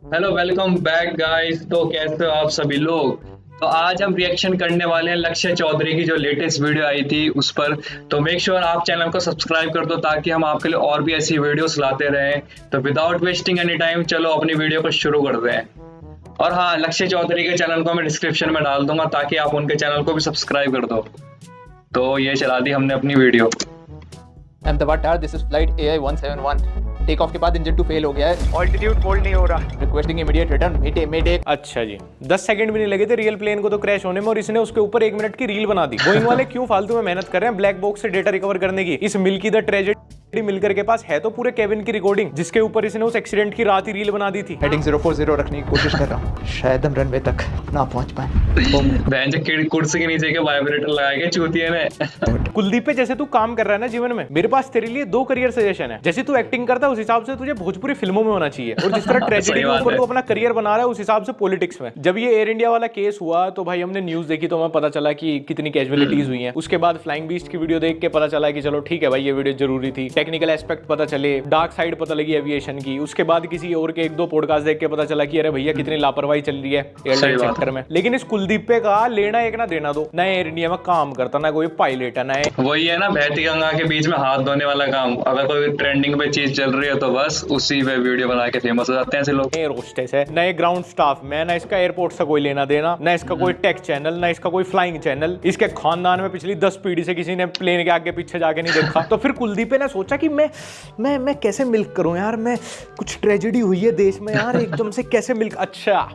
Hello welcome back guys. तो कैसे हो आप सभी लोग। तो आज हम रिएक्शन करने वाले हैं लक्ष्य चौधरी की जो लेटेस्ट वीडियो आई थी उस पर। तो मेक श्योर आप चैनल को सब्सक्राइब कर दो ताकि हम आपके लिए और भी ऐसी वीडियोस लाते रहें। तो विदाउट वेस्टिंग एनी टाइम चलो अपनी वीडियो को शुरू करते हैं। और हाँ, लक्ष्य चौधरी के चैनल को मैं डिस्क्रिप्शन में डाल दूंगा ताकि आप उनके चैनल को भी सब्सक्राइब कर दो। तो ये चला दी हमने अपनी video. Ahmedabad this is flight AI 171। Take off के बाद इंजन 2 फेल हो गया है। ऑल्टीट्यूड होल्ड नहीं हो रहा। Requesting immediate return. मीटे। अच्छा जी, 10 सेकंड भी नहीं लगे थे रियल प्लेन को तो क्रैश होने में, और इसने उसके ऊपर 1 मिनट की रील बना दी। बोइंग वाले क्यों फालतू में मेहनत कर रहे हैं ब्लैक बॉक्स से डेटा रिकवर करने की। इस मिल्की द ट्रेजेडी मिलकर के पास है तो पूरे केविन की रिकॉर्डिंग, जिसके ऊपर इसने उस एक्सीडेंट की रात ही रील बना दी थी। हेडिंग 040 रखने की कोशिश कर रहा हूँ, शायद हम रनवे तक ना पहुंच पाए। बहन जो कुर्सी के नीचे के वाइब्रेटर लगा के चूतिए ने। कुलदीप पे जैसे तू काम कर रहा है ना जीवन में, मेरे पास तेरे लिए 2 करियर सजेशन है। जैसे तू एक्टिंग करता है उस हिसाब से तुझे भोजपुरी फिल्मों में होना चाहिए, और जिस तरह ट्रेजेडी के ऊपर तू अपना करियर बना रहा है उस हिसाब से पॉलिटिक्स में। जब ये एयर इंडिया वाला केस हुआ तो भाई हमने न्यूज देखी तो हमें पता चला कि कितनी कैजुअलिटीज हुई हैं। उसके बाद फ्लाइंग बीस्ट की वीडियो देख के पता चला कि चलो ठीक है भाई ये वीडियो जरूरी थी। टेक्निकल एस्पेक्ट पता चले, डार्क साइड पता लगी एविएशन की। उसके बाद किसी और के 1-2 पॉडकास्ट देख के पता चला कि अरे भैया कितनी लापरवाही चल रही है एयरलाइन सेक्टर में। लेकिन इस कुलदीप पे का लेना एक ना देना दो, ना एयर इंडिया में काम करता, ना कोई पायलट है, ना वही है ना, बहती गंगा के बीच में हाथ धोने वाला काम। अगर कोई ट्रेंडिंग पे चीज चल रही है तो बस उसी पे वीडियो बना के फेमस हो जाते हैं ऐसे लोग। रोस्टेस है, नए ग्राउंड स्टाफ में, ना इसका एयरपोर्ट से कोई लेना देना, ना इसका कोई टेक चैनल, ना इसका कोई फ्लाइंग चैनल। इसके खानदान में पिछली 10 पीढ़ी से किसी ने प्लेन के आगे पीछे जाके नहीं देखा। तो फिर कुलदीप ने सोचा कि मैं कैसे मिल्क करूं यार, मैं कुछ ट्रेजेडी हुई है देश में यार, एकदम से कैसे मिल्क। अच्छा,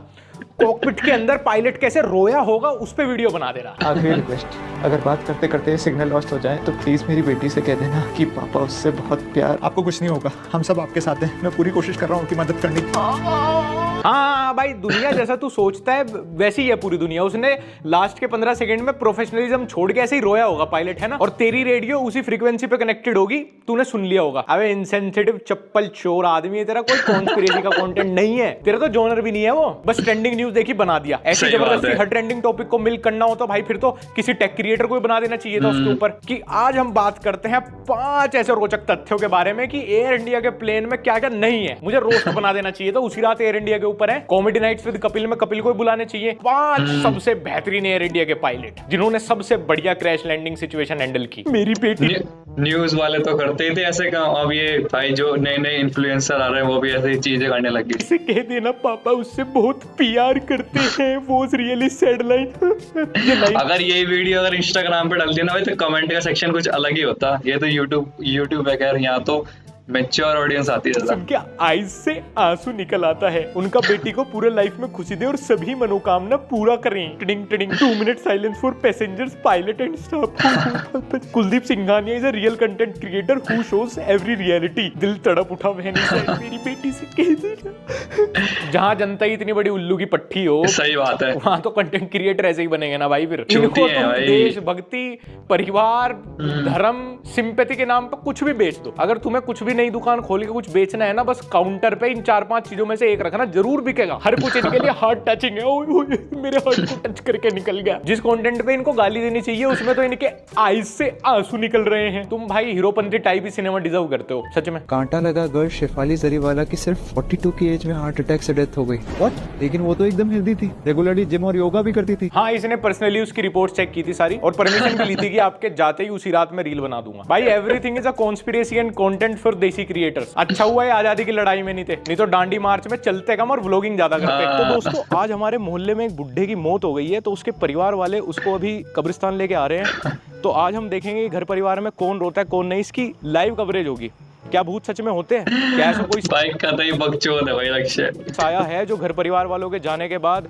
कॉकपिट के अंदर पायलट कैसे रोया होगा उस पे वीडियो बना दे रहा। आखिरी रिक्वेस्ट, अगर बात करते करते सिग्नल लॉस्ट हो जाए तो प्लीज मेरी बेटी से कह देना कि पापा उससे बहुत प्यार। आपको कुछ नहीं होगा, हम सब आपके साथ हैं। मैं पूरी कोशिश कर रहा हूँ कि मदद करने की। हाँ भाई, दुनिया जैसा तू सोचता है वैसी ही है पूरी दुनिया। उसने लास्ट के 15 सेकंड में प्रोफेशनलिज्म छोड़ के ऐसे ही रोया होगा पायलट, है ना। और तेरी रेडियो उसी फ्रीक्वेंसी पे कनेक्टेड होगी, तूने सुन लिया होगा। अबे इनसेंसिटिव चप्पल चोर आदमी है, तेरा कोई कॉन्स्पिरेसी का कंटेंट नहीं है, तेरा तो जॉनर भी नहीं है वो, बस ट्रेंडिंग न्यूज देखी बना दिया। ऐसी जबरदस्ती हर ट्रेंडिंग टॉपिक को मिल्क करना हो तो भाई फिर तो किसी टेक क्रिएटर को बना देना चाहिए था उसके ऊपर। कि आज हम बात करते हैं 5 ऐसे रोचक तथ्यों के बारे में कि एयर इंडिया के प्लेन में क्या क्या नहीं है। मुझे रोस्ट बना देना चाहिए था उसी रात एयर इंडिया के ऊपर है। कॉमेडी नाइट्स विद कपिल में कपिल को बुलाने चाहिए। 5 सबसे बेहतरीन एयर इंडिया के पायलट जिन्होंने सबसे बढ़िया क्रैश लैंडिंग सिचुएशन हैंडल की। मेरी बेटी न्यूज वाले तो करते ही थे ऐसे काम। अब ये भाई जो नए नए इन्फ्लुएंसर आ रहे हैं वो भी ऐसी चीजें करने लगे। इसे कह देना पापा उससे बहुत प्यार करते हैं, वो रियली सैड लाइन। अगर ये वीडियो अगर इंस्टाग्राम पे डाल दिया ना भाई तो कमेंट का सेक्शन कुछ अलग ही होता। ये तो यूट्यूब वगैरह, यहाँ तो मैच्योर ऑडियंस आती है। उनके आईज से आंसू निकल आता है। उनका बेटी को पूरे लाइफ में खुशी दे और सभी मनोकामना पूरा करें। Tiding tiding 2 minute silence for passengers, pilot and staff. Kuldeep Singhania is a real content creator who shows every reality. दिल तड़प उठा बहनी से, मेरी बेटी से कह देना। जहां जनता ही इतनी बड़ी उल्लू की पट्टी हो, सही बात है, वहां तो कंटेंट क्रिएटर ऐसे ही बनेंगे ना भाई। फिर इनको तुम देशभक्ति, परिवार, धर्म, सिंपैथी के नाम पर कुछ भी बेच दो। अगर तुम्हें कुछ भी नई दुकान खोल के कुछ बेचना है ना, बस काउंटर पे इन 4-5 चीजों में से एक रखना, जरूर बिकेगा। हर कुछ इनके लिए हार्ट टचिंग है। ओए ओए मेरे हार्ट को टच करके निकल गया। जिस कंटेंट पे इनको गाली देनी चाहिए उसमें तो इनके आईज से आंसू निकल रहे हैं। तुम भाई हीरोपंती टाइप ही सिनेमा डिजर्व करते हो सच में। कांटा लगा गर्ल शेफाली जरीवाला की सिर्फ 42 की एज में हार्ट अटैक से डेथ हो गई। व्हाट? लेकिन वो तो एकदम हेल्दी थी, रेगुलरली जिम और योगा भी करती थी। हाँ, इसने पर्सनली उसकी रिपोर्ट चेक की थी सारी, और परमिशन भी ली थी कि आपके जाते ही उसी रात में रील बना दूंगा। भाई everything is a conspiracy and content for देसी क्रिएटर्स। अच्छा हुआ है आजादी की लड़ाई में नहीं थे, नहीं तो डांडी मार्च में चलते कम और व्लॉगिंग ज्यादा करते। तो दोस्तों आज हमारे मोहल्ले में एक बुड्ढे की मौत हो गई है, तो उसके परिवार वाले उसको अभी कब्रिस्तान लेके आ रहे हैं। तो आज हम देखेंगे घर परिवार में कौन रोता है कौन नहीं, इसकी लाइव कवरेज होगी। क्या भूत सच में होते हैं? क्या ऐसा कोई बाइक का तो ही बकचोद है भाई लक्ष्य साया है जो घर परिवार वालों के जाने के बाद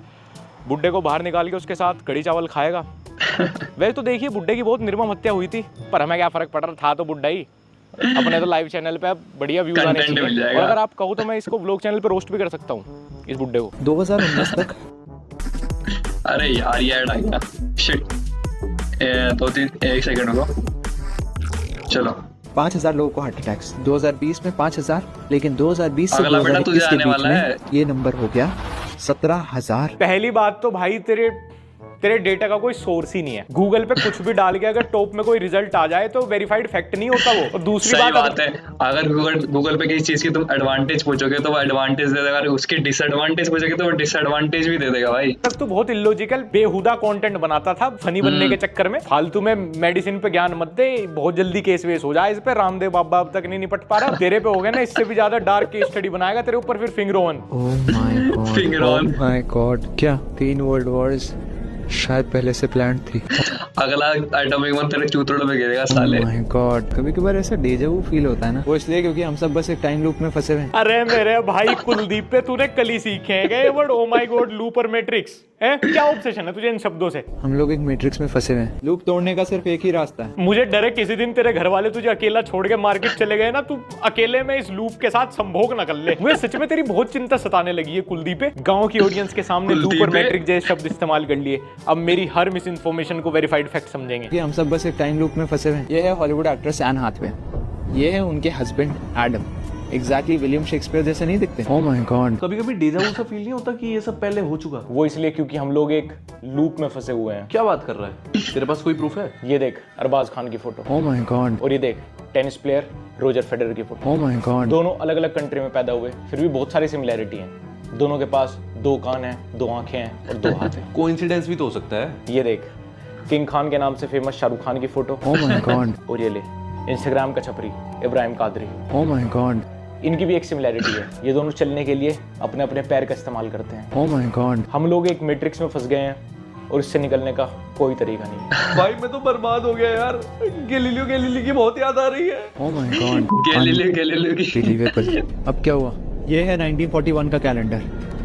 बुड्ढे को बाहर निकाल के उसके साथ कड़ी चावल खाएगा? वैसे तो देखिए बुड्ढे की बहुत निर्मम हत्या हुई थी, पर हमें क्या फर्क पड़ रहा था, तो बुड्ढा ही। अपने तो लाइव चैनल पे अब बढ़िया व्यूज आने चाहिए, और अगर आप कहो तो मैं इसको व्लॉग चैनल पे रोस्ट भी कर सकता हूँ इस बुड्ढे को 2019 तक। अरे यार ये ऐड आ गया, शिट। 1 सेकंड रुको, चलो। 5000 लोगों को हार्ट अटैक्स 2020 में 5000, लेकिन 2020 से अगला बेटा तुझे 2021 के आने बीच वाला में है। ये नंबर हो गया 17000। पहली बात तो भाई तेरे तेरे डेटा का कोई सोर्स ही नहीं है। गूगल पे कुछ भी डाल के अगर टॉप में कोई रिजल्ट आ जाए तो वेरीफाइड फैक्ट नहीं होता वो। और दूसरी बात है, अगर गूगल पे किसी चीज की तुम एडवांटेज पूछोगे तो वो एडवांटेज दे देगा, अगर उसकी डिसएडवांटेज पूछोगे तो वो डिसएडवांटेज भी दे देगा भाई। तक तो बहुत इलॉजिकल बेहुदा कंटेंट बनाता था फनी बनने के चक्कर में। फालतू में मेडिसिन पे ज्ञान मत दे, बहुत जल्दी केस वेस हो जाए इस पे। रामदेव बाबा अब तक नहीं निपट पा रहा, तेरे पे हो गया ना, इससे भी ज्यादा डार्क केस स्टडी बनाएगा तेरे ऊपर फिर finger on. Finger on, oh my God, क्या 3 वर्ल्ड वॉर्स शायद पहले से प्लान थी। अगला एटॉमिक बम तेरे चूतड़ों पे गिरेगा साले। ओह माय गॉड, कभी कभार ऐसा डेजा वू फील होता है ना, वो इसलिए क्योंकि हम सब बस एक टाइम लूप में फंसे हुए हैं। अरे मेरे भाई कुलदीप पे तूने कल ही सीखे हैं ये word, oh my God, loop और मैट्रिक्स है। क्या ऑब्सेशन है तुझे इन शब्दों से? हम लोग एक मैट्रिक्स में फंसे हुए हैं। लूप तोड़ने का सिर्फ एक ही रास्ता है। मुझे डर है किसी दिन तेरे घर वाले तुझे अकेला छोड़ के मार्केट चले गए ना, तू अकेले में इस लूप के साथ संभोग न कर ले। मुझे सच में तेरी बहुत चिंता सताने लगी है कुलदीप। गांव की ऑडियंस के सामने लूप और मैट्रिक्स जैसे शब्द इस्तेमाल कर लिए। अब मेरी हर मिस इन्फॉर्मेशन को वेरीफाइड फैक्ट समझेंगे कि हम सब बस एक टाइम लूप में फंसे हुए हैं। ये है हॉलीवुड एक्ट्रेस एन हाथवे, ये है उनके husband Adam. Exactly William Shakespeare जैसे नहीं दिखते? ओह माय गॉड, कभी कभी डेजा वू सा फील नहीं होता कि ये सब पहले हो चुका? वो इसलिए क्योंकि हम लोग एक लूप में फंसे हुए हैं। क्या बात कर रहा है? तेरे पास कोई प्रूफ है? ये देख अरबाज खान की फोटो, ओह माय गॉड, और ये देख टेनिस प्लेयर रोजर फेडरर की फोटो। ओह माय गॉड, दोनों अलग अलग कंट्री में पैदा हुए, फिर भी बहुत सारी सिमिलैरिटी है। दोनों के पास 2 कान हैं, 2 आंखें हैं और 2 हाथ हैं। कोइंसिडेंस भी तो हो सकता है। ये देख किंग खान के नाम से फेमस शाहरुख खान की फोटो। ओह माय गॉड, और ये ले इंस्टाग्राम का छपरी Ibrahim Qadri. Oh my God, इनकी भी एक सिमिलैरिटी है, ये दोनों चलने के लिए अपने अपने पैर का इस्तेमाल करते हैं। ओह माय गॉड, हम लोग एक मैट्रिक्स में फंस गए हैं और इससे निकलने का कोई तरीका नहीं है। भाई मैं तो बर्बाद हो गया यार, गैलीलियो गैलीली की बहुत याद आ रही है। ओह माय गॉड, गैलीलियो की बिलीवेबल। अब क्या हुआ? ये है 1941 का कैलेंडर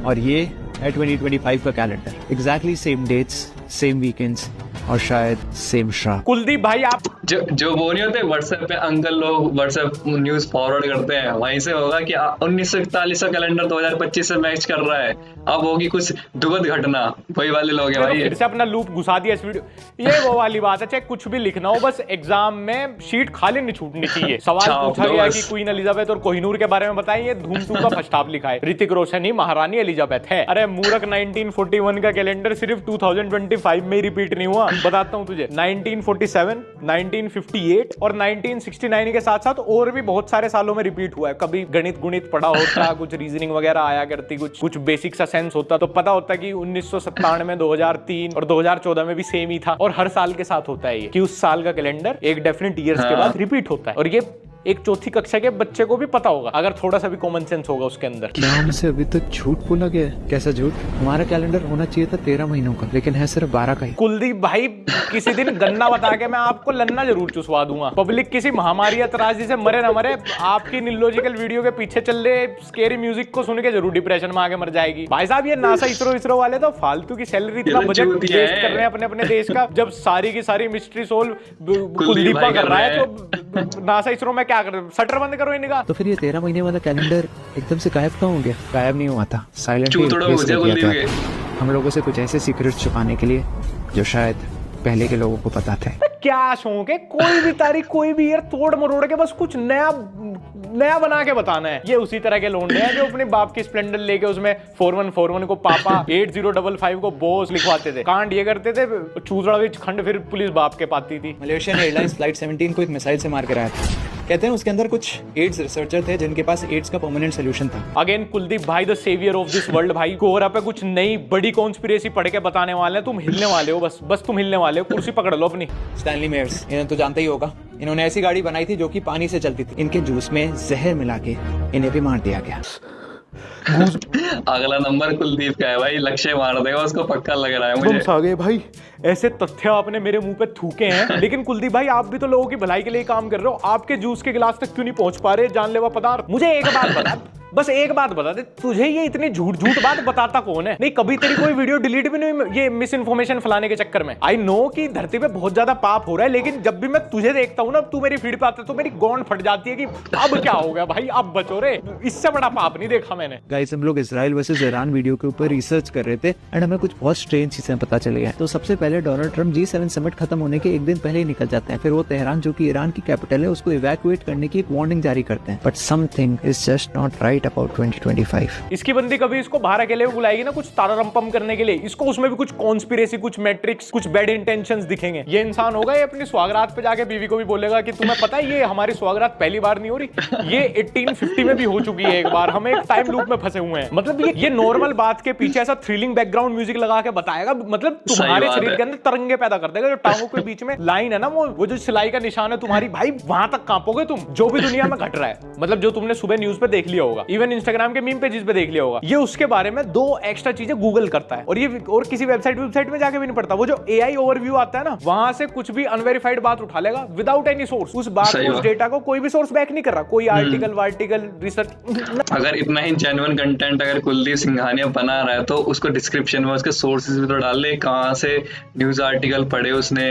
और ये है 2025 का calendar. Exactly same dates, same weekends और शायद सेम श्राप। कुलदीप भाई आप जो वो नहीं होते व्हाट्सएप पे अंकल लोग व्हाट्सएप न्यूज फॉरवर्ड करते हैं, वहीं से होगा कि 1941 का कैलेंडर 2025 से मैच कर रहा है। अब होगी कुछ दुखद घटना, वही वाले लोग हैं भाई। फिर से अपना लूप घुसा दिया इस वीडियो। ये वो वाली बात है, चाहे कुछ भी लिखना हो, बस एग्जाम में शीट खाली नहीं छूटनी चाहिए। सवाल पूछा गया कि क्वीन एलिजाबेथ और कोहिनूर के बारे में बताइए, धूम 2 का फर्स्ट हाफ लिखा है, ऋतिक रोशन ही महारानी एलिजाबेथ है। अरे मूर्ख, 1941 का कैलेंडर सिर्फ 2025 में ही रिपीट नहीं हुआ। बताता हूँ तुझे, 1947, 1958 और 1969 के साथ साथ और भी बहुत सारे सालों में रिपीट हुआ है। कभी गणित गुणित पढ़ा होता, कुछ रीजनिंग वगैरह आया करती, कुछ बेसिक सा सेंस होता तो पता होता कि 1997, 2003 और 2014 में भी सेम ही था। और हर साल के साथ होता है ये कि उस साल का कैलेंडर एक डेफिनेट ईयर्स के बाद रिपीट होता है। और ये एक 4th कक्षा के बच्चे को भी पता होगा अगर थोड़ा सा भी कॉमन सेंस होगा उसके अंदर। क्या हमसे अभी तक झूठ बोला गया है? कैसा झूठ? हमारा कैलेंडर होना चाहिए था 13 महीनों का, लेकिन है सिर्फ 12 का ही। कुलदीप भाई किसी दिन गन्ना बता के मैं आपको लन्ना जरूर चुसवा दूंगा। पब्लिक किसी महामारी या त्रासदी से मरे ना मरे, आपकी इलॉजिकल वीडियो के पीछे चल रहे स्केरी म्यूजिक को सुन के जरूर डिप्रेशन में आके मर जाएगी। भाई साहब ये नासा इसरो वाले तो फालतू की सैलरी, इतना बजट वेस्ट कर रहे हैं अपने अपने देश का, जब सारी की सारी मिस्ट्री सोल्व कुलदीपा कर रहा है। तो नासा इसरो में क्या कर, शटर बंद करो इनका। तो फिर ये 13 महीने वाला कैलेंडर एकदम से गायब कहाँ हो गया? गायब नहीं हुआ था, साइलेंटली हम लोगों से कुछ ऐसे सीक्रेट्स छुपाने के लिए जो शायद पहले के लोगों को पता थे। क्या शौक है, कोई भी तारीख कोई भी ईयर तोड़ मरोड़ के बस कुछ नया बना के बताना है। ये उसी तरह के लोंडे हैं जो अपने बाप की स्प्लेंडर लेके उसमें 4141 को पापा 8055 को बॉस लिखवाते थे। कांड ये करते थे, चूसड़ा विच खंड फिर पुलिस बाप के पाती थी। मलेशियन एयरलाइंस फ्लाइट 17 को एक मिसाइल से मार कर आया था। कहते हैं उसके अंदर कुछ एड्स रिसर्चर थे जिनके पास एड्स का परमानेंट सोल्यूशन था। अगेन कुलदीप भाई the saviour of this world भाई, कोहरा पे कुछ नई बड़ी कॉन्स्पिरेसी पढ़ के बताने वाले हैं। तुम हिलने वाले हो, बस तुम हिलने वाले हो, कुर्सी पकड़ लो अपनी। स्टैनली मेयर्स, इन्हें तो जानते ही होगा। इन्होंने ऐसी गाड़ी बनाई थी जो कि पानी से चलती थी। इनके जूस में जहर मिला के इन्हें भी मार दिया गया। अगला नंबर कुलदीप का है भाई, लक्ष्य मार देगा उसको, पक्का लग रहा है मुझे। तुम आगे भाई ऐसे तथ्य आपने मेरे मुंह पे थूके हैं। लेकिन कुलदीप भाई आप भी तो लोगों की भलाई के लिए काम कर रहे हो। आपके जूस के गिलास तक क्यों नहीं पहुंच पा रहे जानलेवा पदार्थ? मुझे एक बात बता, बस एक बात बता दे, तुझे ये इतनी झूठ बात बताता कौन है? नहीं कभी तेरी कोई वीडियो डिलीट भी नहीं ये मिस इन्फॉर्मेशन फैलाने के चक्कर में। आई नो कि धरती पे बहुत ज्यादा पाप हो रहा है, लेकिन जब भी मैं तुझे देखता हूँ ना, तू मेरी फीड पे आता है तो मेरी गोंड फट जाती है कि अब क्या हो गया भाई, अब बचो रे, इससे बड़ा पाप नहीं देखा मैंने। गाइस हम लोग इजराइल वर्सेस ईरान वीडियो के ऊपर रिसर्च कर रहे थे एंड हमें कुछ बहुत स्ट्रेंज चीजें पता चली है। तो सबसे पहले डोनाल्ड ट्रम्प G7 समिट खत्म होने के एक दिन पहले ही निकल जाते हैं। फिर वो तेहरान जो कि ईरान की कैपिटल है उसको इवैक्यूएट करने की एक वार्निंग जारी करते हैं। But something is just not right. write about 2025. इसकी बंदी कभी इसको बाहर अकेले में बुलाएगी ना कुछ तारारंपम करने के लिए, इसको उसमें भी कुछ कॉन्स्पिरेसी, कुछ मैट्रिक्स, कुछ बैड इंटेंशंस दिखेंगे। ये इंसान होगा ये अपनी सुहागरात पे जाके बीवी को भी बोलेगा कि तुम्हें पता है ये हमारी सुहागरात पहली बार नहीं हो रही, ये 1850 में भी हो चुकी है एक बार, हम एक टाइम लूप में फंसे हुए हैं। मतलब ये नॉर्मल बात के पीछे ऐसा थ्रिलिंग बैकग्राउंड म्यूजिक लगा के बताएगा, मतलब तुम्हारे शरीर के अंदर तरंगे पैदा कर देगा। जो टांगों के बीच में लाइन है ना, वो जो सिलाई का निशान है तुम्हारी, भाई वहां तक कांपोगे तुम, जो भी दुनिया में घट रहा है। मतलब जो तुमने सुबह न्यूज पे देख लिया होगा, इवन इंस्टाग्राम के मीम पेजेस पे देख लिया होगा, ये उसके बारे में 2 एक्स्ट्रा चीजें गूगल करता है, और ये और किसी वेबसाइट में जाके भी नहीं पढ़ता। वो जो एआई ओवरव्यू आता है ना, वहां से कुछ भी अनवेरिफाइड बात उठा लेगा विदाउट एनी सोर्स। उस बात को, उस डेटा को कोई भी सोर्स बैक नहीं कर रहा, कोई आर्टिकल रिसर्च। अगर इतना ही जेन्युइन कंटेंट अगर कुलदीप सिंघानिया बना रहा है तो उसको डिस्क्रिप्शन में उसके सोर्सेज भी तो डाल ले, कहाँ से न्यूज आर्टिकल पढ़े उसने,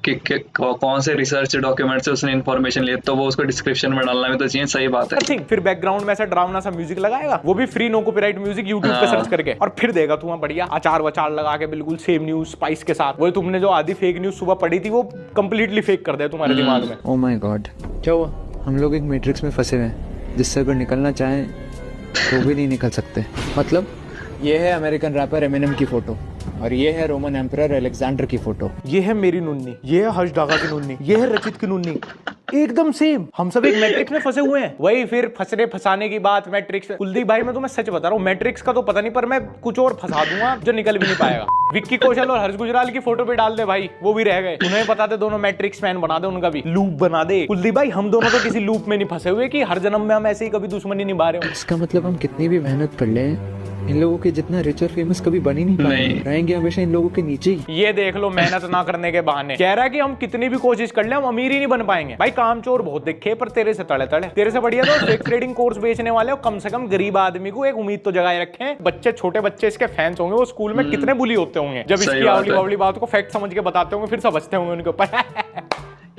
कि कौन से रिसर्च डॉक्यूमेंट से उसने इन्फॉर्मेशन लिया, तो वो उसको डिस्क्रिप्शन में डालना भी तो चाहिए। सही बात है। फिर बैकग्राउंड में ऐसा डरावना सा म्यूजिक लगाएगा, वो भी free no copyright music YouTube पे सर्च करके, और फिर देगा तुम्हें बढ़िया अचार वचार लगा के बिल्कुल सेम न्यूज स्पाइस के साथ। वो तुमने जो आधी फेक न्यूज सुबह पढ़ी थी वो कंप्लीटली फेक कर दे तुम्हारे दिमाग में। ओह माय गॉड, क्या हुआ? हम लोग एक मैट्रिक्स में फंसे हुए हैं जिससे अगर निकलना चाहें तो भी नहीं निकल सकते। मतलब ये है अमेरिकन रैपर एमिनेम की फोटो, और ये है रोमन एम्परर अलेक्जेंडर की फोटो, ये है मेरी नुन्नी, ये है हर्ष डागा की नुन्नी, ये है रचित की नुन्नी, एकदम सेम। हम सब एक मैट्रिक्स में फंसे हुए हैं। वही फिर फंसाने की बात मैट्रिक्स। कुलदीप भाई मैं तुम्हें सच बता रहा हूँ, मैट्रिक्स का तो पता नहीं, पर मैं कुछ और फंसा दूंगा जो निकल भी नहीं पाएगा। विक्की कौशल और हर्ष गुजराल की फोटो भी डाल दे भाई, वो भी रह गए। उन्हें पता थे दोनों मैट्रिक्स मैन बना दे, उनका भी लूप बना दे। कुलदीप भाई हम दोनों तो किसी लूप में नहीं फंसे हुए कि हर जन्म में हम ऐसे ही कभी दुश्मनी निभा रहे हो। इसका मतलब हम कितनी भी मेहनत कर लें, इन लोगों के जितना रिच और फेमस कभी बन ही नहीं पाएंगे, रहेंगे हमेशा इन लोगों के नीचे ही। ये देख लो, मेहनत ना करने के बहाने कह रहा है कि हम कितनी भी कोशिश कर ले हम अमीर ही नहीं बन पाएंगे। भाई कामचोर बहुत देखे, पर तेरे से तड़े तेरे से बढ़िया तो फेक ट्रेडिंग कोर्स बेचने वाले हो। कम से कम गरीब आदमी को एक उम्मीद तो जगाए रखें। बच्चे, छोटे बच्चे इसके फैंस होंगे, वो स्कूल में कितने बुली होते होंगे जब इसकी आवली वावली बात को फैक्ट समझ के बताते होंगे, फिर समझते होंगे उनके ऊपर।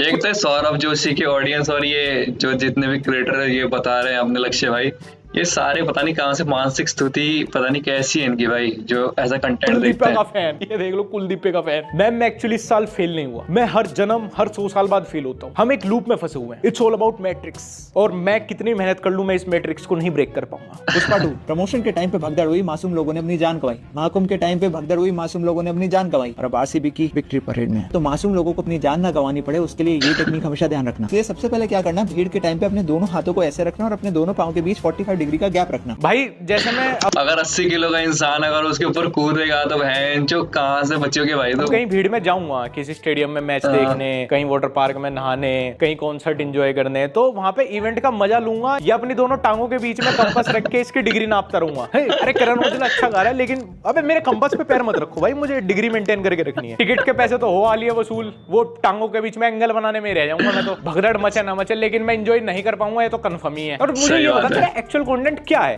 एक तो सौरभ जोशी की ऑडियंस और ये जो जितने भी क्रिएटर है ये बता रहे हैं अपने लक्ष्य भाई, ये सारे पता नहीं कहां से मानसिक स्थिति पता नहीं कैसी है इनकी भाई, जो ऐसा कंटेंट देखते हैं। फैन, ये देख लो कुलदीप का फैन। मैं एक्चुअली इस साल फेल नहीं हुआ, मैं हर जन्म हर 100 साल बाद फेल होता हूँ। हम एक लूप में फंसे हुए हैं। इट्स ऑल अबाउट मैट्रिक्स, और मैं कितनी मेहनत कर लूं मैं इस मैट्रिक्स को नहीं ब्रेक कर पाऊंगा। पुष्पा 2 प्रमोशन के टाइम पे भगदड़ हुई, मासूम लोगों ने अपनी जान गंवाई। महाकुंभ के टाइम पे भगदड़ हुई, मासूम लोगों ने अपनी जान गंवाई। और अब आरसीबी की विक्ट्री परेड में तो मासूम लोगों को अपनी जान ना गंवानी पड़े, उसके लिए ये टेक्निक हमेशा ध्यान रखना। तो सबसे पहले क्या करना, भीड़ के टाइम पे अपने दोनों हाथों को ऐसे रखना और अपने दोनों पांव के बीच 45 डिग्री का गैप रखना। भाई जैसे मैं अगर 80 किलो का इंसान अगर उसके ऊपर कूदेगा तो बहन जो कहां से बच्चों भाई। तो कहीं भीड़ में जाऊंगा, किसी स्टेडियम में मैच देखने, कहीं वाटर पार्क में नहाने, कहीं कॉन्सर्ट एंजॉय करने, तो वहां पे इवेंट का मजा लूंगा या अपनी दोनों टांगों के बीच में कंपास रख के इसकी डिग्री नापता रहूंगा। अरे करण औजला अच्छा गा रहा है, लेकिन अबे मेरे कंपास पे पैर मत रखो भाई, मुझे डिग्री मेंटेन करके रखनी है। टिकट के पैसे तो हो आ लिए वसूल, वो टांगों के बीच में एंगल बनाने में रह जाऊंगा मैं तो। भगदड़ मचे ना मचे, लेकिन मैं एंजॉय नहीं कर पाऊंगा, ये तो कंफर्म ही है। और मुझे ये बता तेरा एक्चुअल कंटेंट क्या है?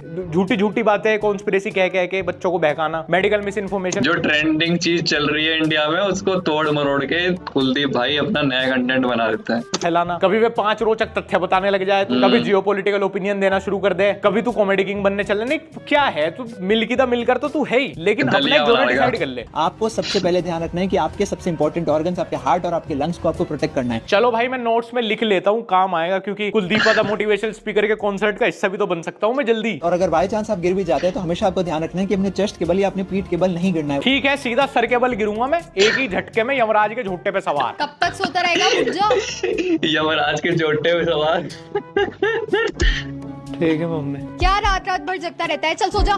झूठी बातें, कॉन्स्पिरेसी कह के बच्चों को बहकाना, मेडिकल मिस इन्फॉर्मेशन। जो ट्रेंडिंग चीज चल रही है इंडिया में उसको तोड़ मरोड़ के कुलदीप भाई अपना नया कंटेंट बना देता है। फैलाना, कभी वे 5 रोचक तथ्य बताने लग जाए, कभी जियोपॉलिटिकल ओपिनियन देना शुरू कर दे, कभी तू कॉमेडी किंग बनने चल नहीं, क्या है तू मिलकर तो तू है ही, लेकिन अपने जोन डिसाइड कर ले। आपको सबसे पहले ध्यान रखना है कि आपके सबसे इंपॉर्टेंट ऑर्गन्स, आपके हार्ट और आपके लंग्स को आपको प्रोटेक्ट करना है। चलो भाई मैं नोट्स में लिख लेता हूँ, काम आएगा, क्योंकि कुलदीप दा मोटिवेशनल स्पीकर के कॉन्सर्ट का हिस्सा भी तो बन सकता हूँ मैं जल्दी। और अगर बाय चांस आप गिर भी जाते हैं तो हमेशा आपको ध्यान रखना है कि अपने चेस्ट के बल या अपने पीठ के बल नहीं गिरना है। ठीक है, सीधा सर के बल गिरूंगा मैं, एक ही झटके में यमराज के झोटे पे सवार। कब तक सोता रहेगा मुझे? यमराज के झोटे पे सवार। ठीक है मम्मी। क्या रात भर जगता रहता है, चल सो जा।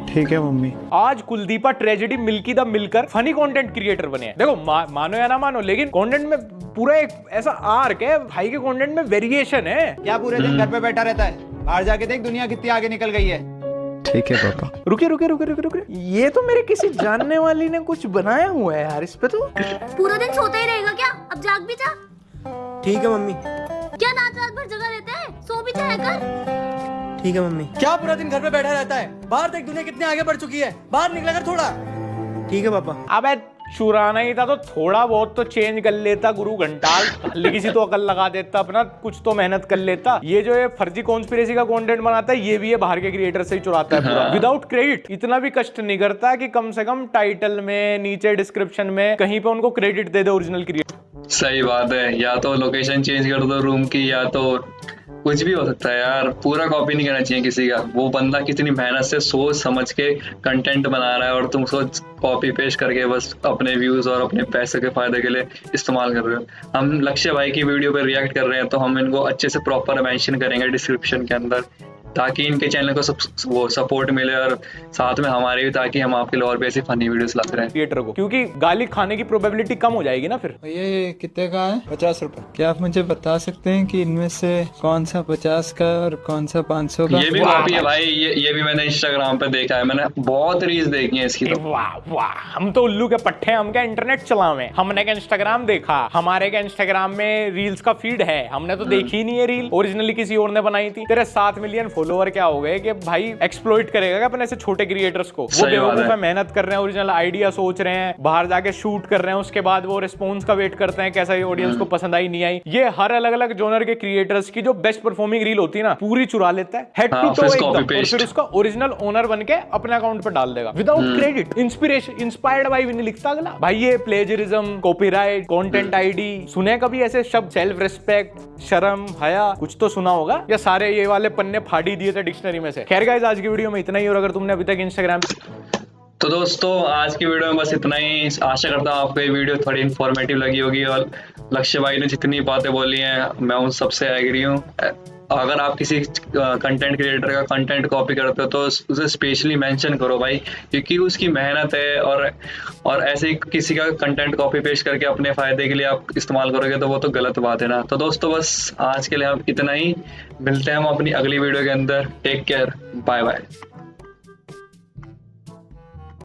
ठीक है मम्मी। आज कुलदीपा ट्रेजेडी मिल्की द मिलकर फनी कंटेंट क्रिएटर बने हैं। देखो मानो या ना मानो, लेकिन कंटेंट में पूरा एक ऐसा आर्क है भाई के कंटेंट में, वेरिएशन है। क्या पूरे दिन घर पे बैठा रहता है? बाहर जाके देख दुनिया कितनी आगे निकल गई है। ठीक है पापा। रुके, ये तो मेरे किसी जानने वाली ने कुछ बनाया हुआ है यार इस पे तो। पूरा दिन सोता ही रहेगा क्या? अब जाग भी जा। ठीक है मम्मी। क्या रात भर जगह रहता है? सो भी जाया कर। ठीक है मम्मी। क्या पूरा दिन घर पे बैठा रहता है? बाहर देख दुनिया कितनी आगे बढ़ चुकी है, बाहर निकला कर थोड़ा। ठीक है पापा। अबे चुराना ही था तो थोड़ा बहुत तो चेंज कर लेता गुरु घंटाल, किसी तो अकल लगा देता अपना, कुछ तो मेहनत कर लेता। ये जो ये फर्जी कॉन्स्पिरेसी का कंटेंट बनाता है, ये भी ये बाहर के क्रिएटर से ही चुराता है पूरा, विदाउट क्रेडिट। इतना भी कष्ट नहीं करता कि कम से कम टाइटल में, नीचे डिस्क्रिप्शन में कहीं पे उनको क्रेडिट दे दे ओरिजिनल क्रिएटर। सही बात है, या तो लोकेशन चेंज कर दो रूम की, या तो कुछ भी हो सकता है यार, पूरा कॉपी नहीं करना चाहिए किसी का। वो बंदा कितनी मेहनत से सोच समझ के कंटेंट बना रहा है और तुम सोच कॉपी पेस्ट करके बस अपने व्यूज और अपने पैसे के फायदे के लिए इस्तेमाल कर रहे हो। हम लक्ष्य भाई की वीडियो पे रिएक्ट कर रहे हैं तो हम इनको अच्छे से प्रॉपर मेंशन करेंगे डिस्क्रिप्शन के अंदर, ताकि इनके चैनल को वो सपोर्ट मिले और साथ में हमारे भी, ताकि हम आपके लिए और भी ऐसी फनी वीडियोस लाते रहें क्रिएटर को, क्योंकि गाली खाने की प्रोबेबिलिटी कम हो जाएगी ना फिर। भैया ये कितने का है? 50 रुपए। क्या आप मुझे बता सकते हैं कि इनमें से कौन सा 50 का और कौन सा 500 का? ये भी कॉपी है भाई, ये भी मैंने इंस्टाग्राम पे देखा है, मैंने बहुत रील्स देखी है इसकी। तो वाह वाह, हम तो उल्लू के पट्टे, हम क्या इंटरनेट चलावे, हमने क्या इंस्टाग्राम देखा, हमारे क्या इंस्टाग्राम में रील्स का फीड है, हमने तो देखी ही नहीं है रील, ओरिजिनली किसी और ने बनाई थी। तेरे 7 मिलियन फॉलोवर क्या हो गए कि भाई एक्सप्लॉइट करेगा क्या अपने ऐसे छोटे क्रिएटर्स को? वो बेवकूफ है, मेहनत कर रहे हैं, ओरिजिनल आइडिया सोच रहे हैं, बाहर जाके शूट कर रहे हैं, उसके बाद वो रिस्पॉन्स का वेट करते हैं कैसा ऑडियंस को पसंद आई नहीं आई। ये हर अलग अलग जोनर के क्रिएटर्स की जो बेस्ट परफॉर्मिंग रील होती है ना, पूरी चुरा लेता है हेड टू टो एकदम, और फिर उसका ओरिजिनल ओनर बन के अपने अकाउंट पे डाल देगा without credit. Inspiration inspired by भी नहीं लिखता अगला। भाई ये प्लेजरिज्म, कॉपीराइट, कंटेंट आईडी, सुने कभी ऐसे शब्द? सेल्फ रिस्पेक्ट, शर्म, हया, कुछ तो सुना होगा, या सारे ये वाले पन्ने फाड़ी दिए थे डिक्शनरी में से। खैर गाइस, आज की वीडियो में इतना ही, और अगर तुमने अभी तक इंस्टाग्राम तो दोस्तों आज की वीडियो में बस इतना ही। आशा करता हूँ आपको ये वीडियो थोड़ी इन्फॉर्मेटिव लगी होगी, और लक्ष्य भाई ने जितनी बातें बोली हैं मैं उन सबसे एग्री हूँ। अगर आप किसी कंटेंट क्रिएटर का कंटेंट कॉपी करते हो तो उसे स्पेशली मेंशन करो भाई, क्योंकि उसकी मेहनत है, और ऐसे ही किसी का कंटेंट कॉपी पेस्ट करके अपने फायदे के लिए आप इस्तेमाल करोगे तो वो तो गलत बात है ना। तो दोस्तों बस आज के लिए हम इतना ही, मिलते हैं हम अपनी अगली वीडियो के अंदर। Take care, bye bye.